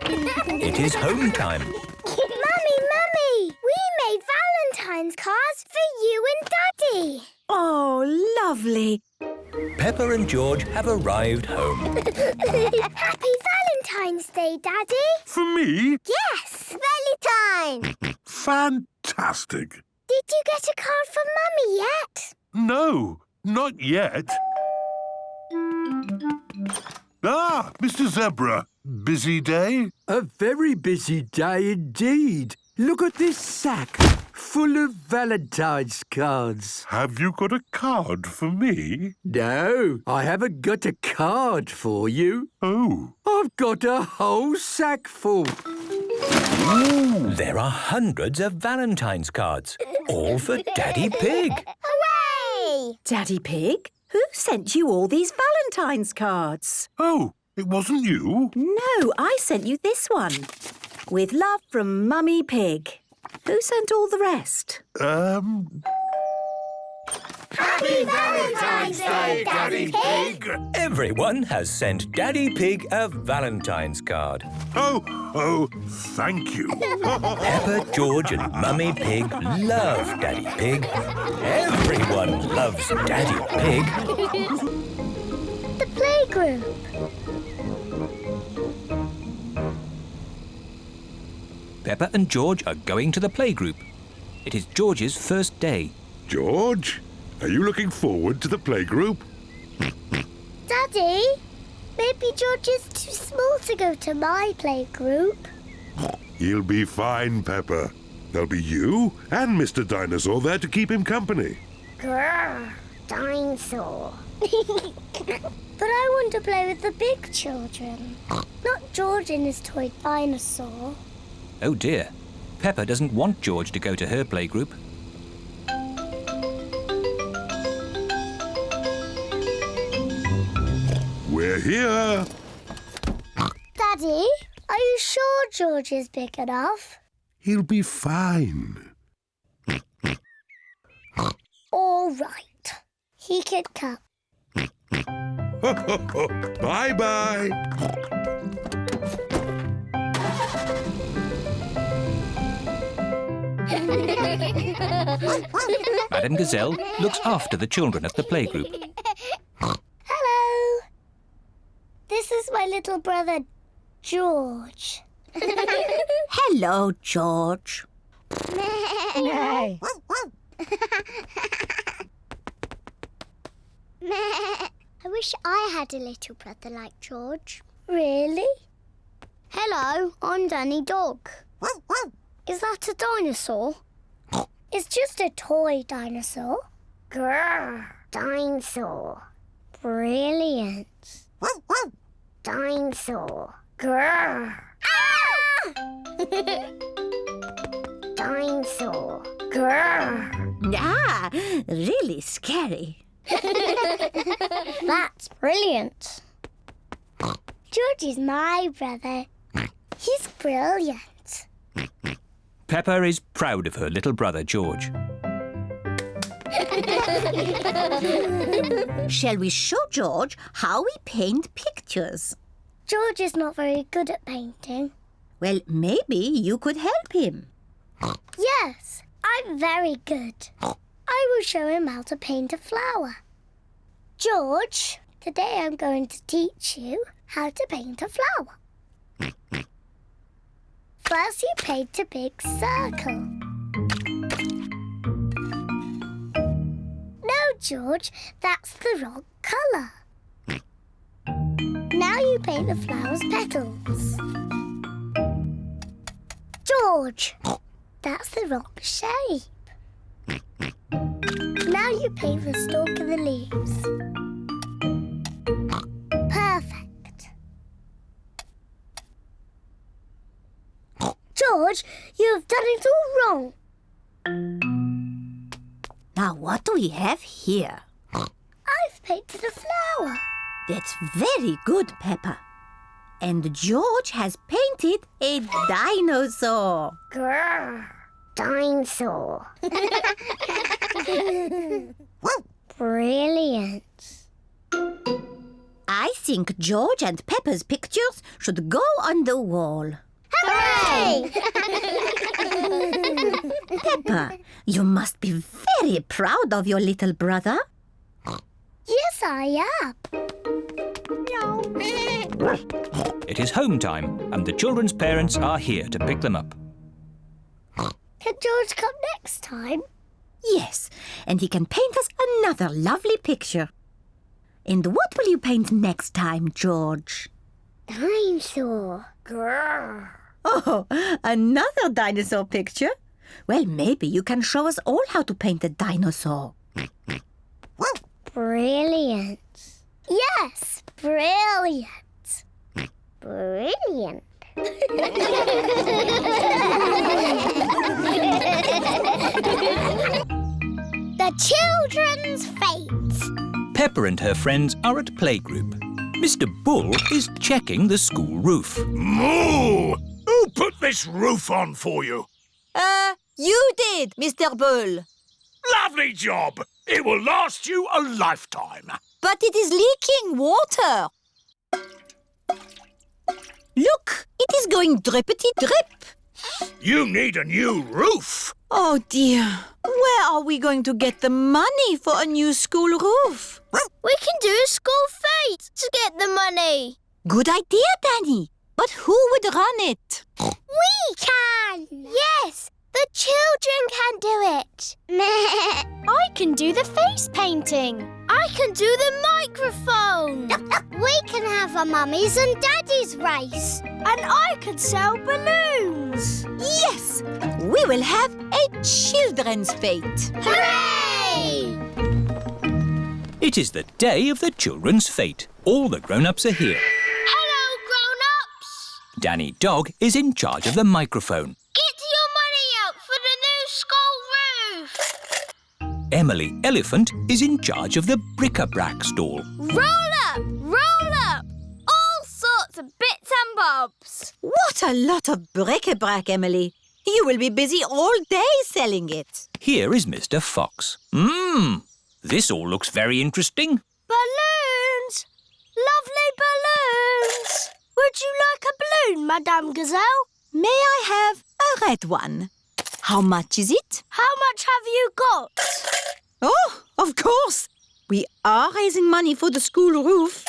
It is home time. Mummy, we made Valentine's cards for you and Daddy. Oh, lovely. Peppa and George have arrived home. Happy Valentine's Day, Daddy. For me? Yes, Valentine. Fantastic. Did you get a card from Mummy yet? No, not yet. Ah, Mr. Zebra. Busy day? A very busy day indeed. Look at this sack full of Valentine's cards. Have you got a card for me? No, I haven't got a card for you. Oh. I've got a whole sack full. There are hundreds of Valentine's cards, all for Daddy Pig. Hooray! Daddy Pig, who sent you all these Valentine's cards? Oh, it wasn't you? No, I sent you this one. With love from Mummy Pig. Who sent all the rest? Happy Valentine's Day, Daddy Pig! Everyone has sent Daddy Pig a Valentine's card. Oh, thank you. Peppa, George and Mummy Pig love Daddy Pig. Everyone loves Daddy Pig. The playgroup. Peppa and George are going to the playgroup. It is George's first day. George, are you looking forward to the playgroup? Daddy, maybe George is too small to go to my playgroup. He'll be fine, Peppa. There'll be you and Mr. Dinosaur there to keep him company. Grrr, dinosaur. But I want to play with the big children, not George and his toy dinosaur. Oh dear. Peppa doesn't want George to go to her playgroup. We're here. Daddy, are you sure George is big enough? He'll be fine. All right. He could come. Bye-bye. Madame Gazelle looks after the children at the playgroup. Hello. This is my little brother, George. Hello, George. I wish I had a little brother like George. Really? Hello, I'm Danny Dog. Is that a dinosaur? It's just a toy dinosaur. Grrr, dinosaur. Brilliant. Dinosaur. Grrr. Ah! Dinosaur. Grrr. Ah, really scary. That's brilliant. George is my brother. He's brilliant. Peppa is proud of her little brother, George. Shall we show George how we paint pictures? George is not very good at painting. Well, maybe you could help him. Yes, I'm very good. I will show him how to paint a flower. George, today I'm going to teach you how to paint a flower. First, you paint a big circle. No, George, that's the wrong colour. Now you paint the flower's petals. George, that's the wrong shape. Now you paint the stalk of the leaves. Perfect. George, you have done it all wrong. Now, what do we have here? I've painted a flower. That's very good, Peppa. And George has painted a dinosaur. Grrr, dinosaur. Brilliant. I think George and Peppa's pictures should go on the wall. Hooray! Peppa, you must be very proud of your little brother. Yes, I am. It is home time, and the children's parents are here to pick them up. Can George come next time? Yes, and he can paint us another lovely picture. And what will you paint next time, George? Dinosaur. Grrr. Oh, another dinosaur picture? Well, maybe you can show us all how to paint a dinosaur. Brilliant. Yes, brilliant. Brilliant. The children's fates. Peppa and her friends are at playgroup. Mr. Bull is checking the school roof. Moo! Who put this roof on for you? You did, Mr. Bull. Lovely job. It will last you a lifetime. But it is leaking water. Look, it is going drippity-drip. You need a new roof. Oh, dear. Where are we going to get the money for a new school roof? We can do a school fete to get the money. Good idea, Danny. But who would run it? We can. Yes, the children Adrian can do it. I can do the face painting. I can do the microphone. We can have a Mummy's and Daddy's race. And I can sell balloons. Yes, we will have a children's fete. Hooray! It is the day of the children's fete. All the grown-ups are here. Hello, grown-ups. Danny Dog is in charge of the microphone. Get your money out for the new school roof. Emily Elephant is in charge of the bric-a-brac stall. Roll up, roll up. All sorts of bits and bobs. What a lot of bric-a-brac, Emily. You will be busy all day selling it. Here is Mr. Fox. This all looks very interesting. Balloons! Lovely balloons! Would you like a balloon, Madame Gazelle? May I have a red one? How much is it? How much have you got? Oh, of course. We are raising money for the school roof.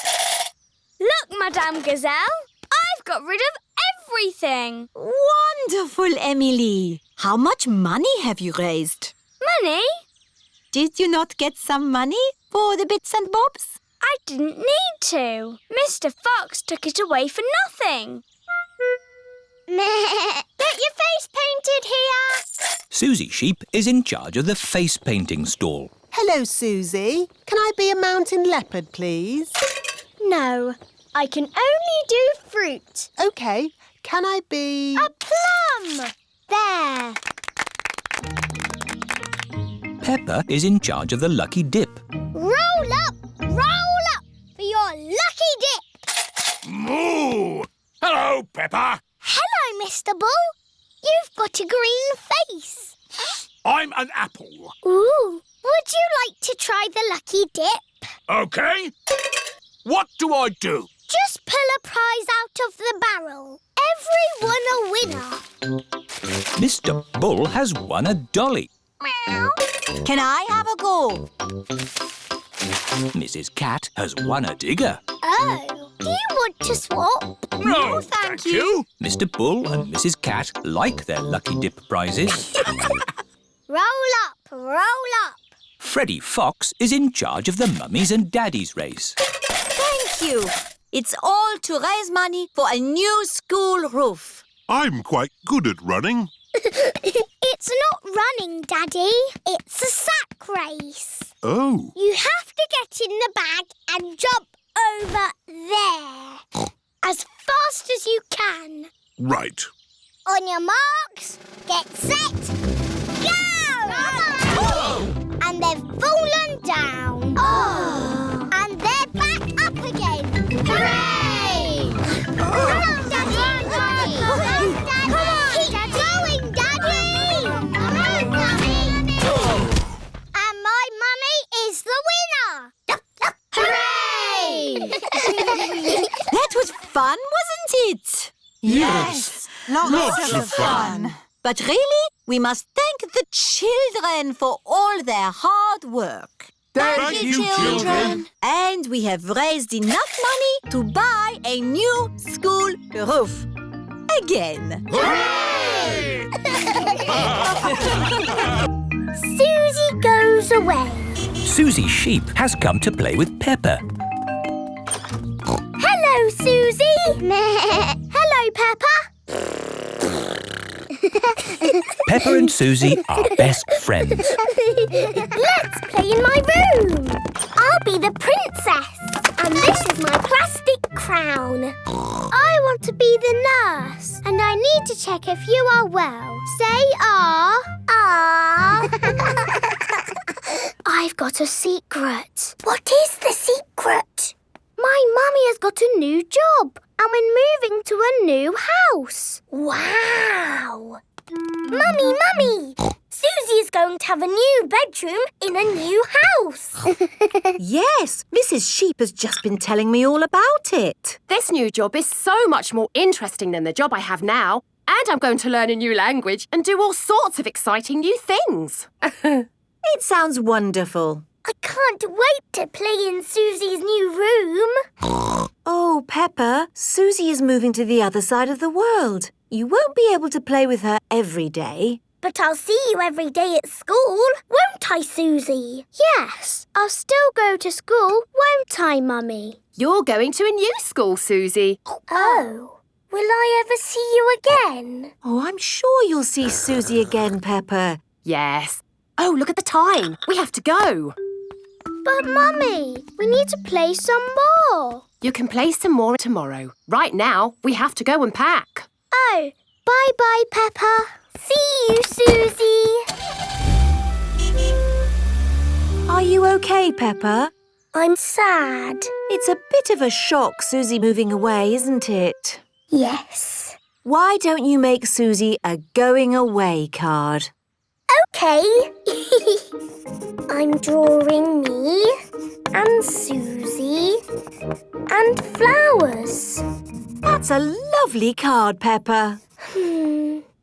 Look, Madame Gazelle, I've got rid of everything. Wonderful, Emily. How much money have you raised? Money? Did you not get some money for the bits and bobs? I didn't need to. Mr. Fox took it away for nothing. Get your face painted here. Susie Sheep is in charge of the face painting stall. Hello, Susie. Can I be a mountain leopard, please? No, I can only do fruit. OK. Can I be... A plum! There. Peppa is in charge of the lucky dip. Roll up for your lucky dip. Moo! Hello, Peppa. Hello, Mr. Bull. You've got a green face. I'm an apple. Ooh, would you like to try the lucky dip? OK. What do I do? Just pull a prize out of the barrel. Everyone a winner. Mr. Bull has won a dolly. Meow. Can I have a go? Mrs. Cat has won a digger. Oh, do you want to swap? No, thank you. Mr. Bull and Mrs. Cat like their lucky dip prizes. Roll up. Freddie Fox is in charge of the Mummies and Daddies race. Thank you. It's all to raise money for a new school roof. I'm quite good at running. It's not running, Daddy. It's a sack race. Oh. You have to get in the bag and jump over there. As fast as you can. Right. On your marks, get set, go! And they've fallen down. Oh! And they're back up again. Hooray! Come on, Daddy! Come on, Daddy! Keep going, Daddy! Come on, Daddy! And my mummy is the winner! Hooray! That was fun, wasn't it? Yes. Lots of fun. But really, we must thank the children for all their hard work. Thank you, children. And we have raised enough money to buy a new school roof. Again. Hooray! Susie goes away. Susie Sheep has come to play with Peppa. Hello, Susie. Hello, Peppa. Peppa and Susie are best friends. Let's play in my room. I'll be the princess. And this is my plastic crown. I want to be the nurse. And I need to check if you are well. Say ah. Ah. I've got a secret. What is the secret? My mummy has got a new job. And we're moving to a new house. Wow. Mummy! Susie is going to have a new bedroom in a new house. Yes, Mrs. Sheep has just been telling me all about it. This new job is so much more interesting than the job I have now. And I'm going to learn a new language and do all sorts of exciting new things. It sounds wonderful. I can't wait to play in Susie's new room. Oh, Peppa, Susie is moving to the other side of the world. You won't be able to play with her every day. But I'll see you every day at school, won't I, Susie? Yes, I'll still go to school, won't I, Mummy? You're going to a new school, Susie. Oh, will I ever see you again? Oh, I'm sure you'll see Susie again, Peppa. Yes. Oh, look at the time. We have to go. But, Mummy, we need to play some more. You can play some more tomorrow. Right now, we have to go and pack. Oh, bye-bye, Peppa. See you, Susie. Are you okay, Peppa? I'm sad. It's a bit of a shock, Susie moving away, isn't it? Yes. Why don't you make Susie a going away card? OK. I'm drawing me and Susie and flowers. That's a lovely card, Peppa.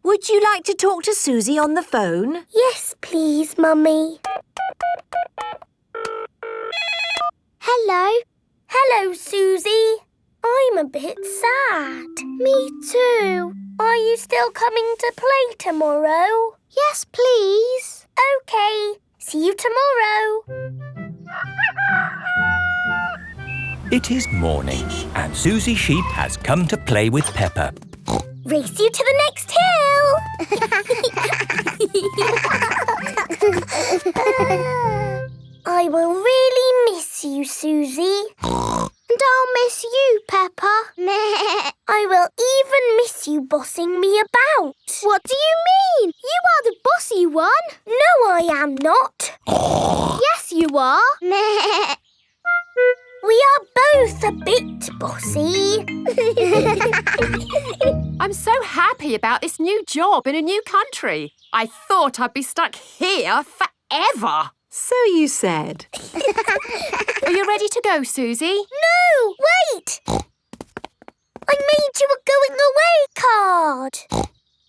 Would you like to talk to Susie on the phone? Yes, please, Mummy. Hello. Hello, Susie. I'm a bit sad. Me too. Are you still coming to play tomorrow? Yes, please. OK. See you tomorrow. It is morning, and Susie Sheep has come to play with Peppa. Race you to the next hill. I will really miss you, Susie. And I'll miss you, Peppa. I will even miss you bossing me about. What do you mean? You are the bossy one. No, I am not. Yes, you are. We are both a bit bossy. I'm so happy about this new job in a new country. I thought I'd be stuck here forever. So you said. Are you ready to go, Susie? No, wait. I made you a going away card.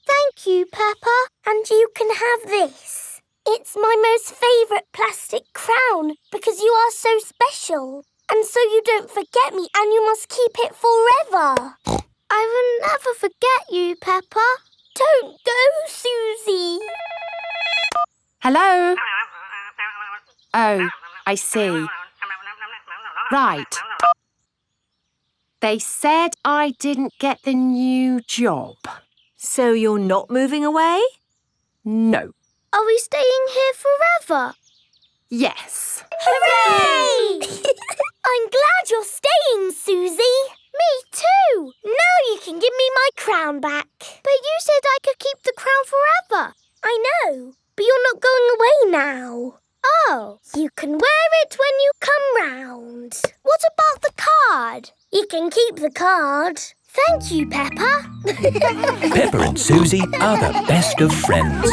Thank you, Peppa. And you can have this. It's my most favourite plastic crown because you are so special. And so you don't forget me and you must keep it forever. I will never forget you, Peppa. Don't go, Susie. Hello? Oh, I see. Right. They said I didn't get the new job. So you're not moving away? No. Are we staying here forever? Yes. Hooray! I'm glad you're staying, Susie. Me too. Now you can give me my crown back. But you said I could keep the crown forever. I know, but you're not going away now. Oh, you can wear it when you come round. What about the card? You can keep the card. Thank you, Peppa. Peppa and Susie are the best of friends.